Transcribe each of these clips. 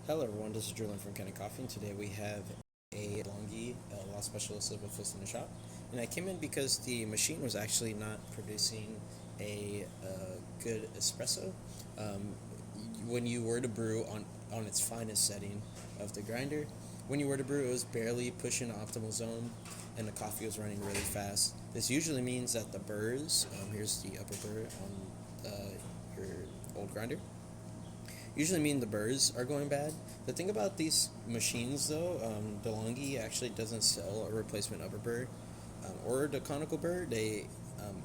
Hello everyone, this is Drew from Kanen Coffee, and today we have a DeLonghi La Specialista with us in the shop. And I came in because the machine was actually not producing a good espresso. Um, when you were to brew on its finest setting of the grinder, when you were to brew, it was barely pushing the optimal zone, and the coffee was running really fast. This usually means that the burrs, here's the upper burr on your old grinder, usually mean the burrs are going bad. The thing about these machines, though, DeLonghi actually doesn't sell a replacement upper burr or the conical burr. They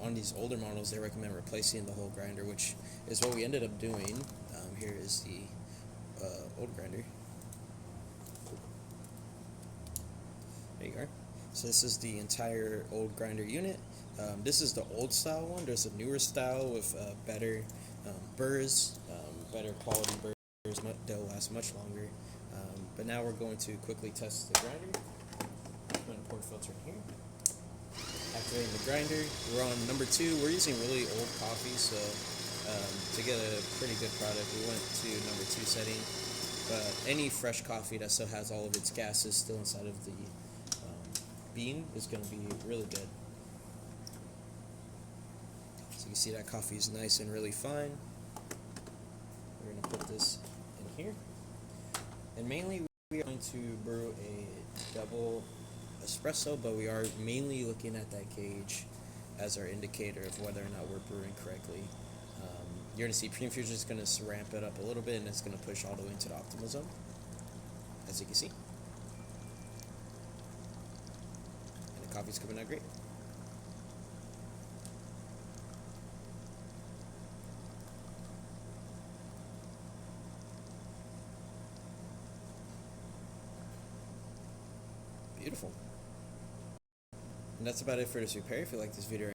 on these older models they recommend replacing the whole grinder, which is what we ended up doing. Here is the old grinder. There you are. So this is the entire old grinder unit. This is the old style one. There's a newer style with better burrs, better quality burrs. They'll last much longer. But now we're going to quickly test the grinder. I'm going to pour the filter in here. Activating the grinder. We're on number 2. We're using really old coffee, so to get a pretty good product, we went to number 2 setting. But any fresh coffee that still has all of its gases still inside of the bean is going to be really good. So you can see that coffee is nice and really fine. We're going to put this in here. And mainly we are going to brew a double espresso, but we are mainly looking at that gauge as our indicator of whether or not we're brewing correctly. You're going to see pre-infusion is going to ramp it up a little bit, and it's going to push all the way into the optimal zone, as you can see. And the coffee's coming out great. Beautiful. And that's about it for this repair. If you like this video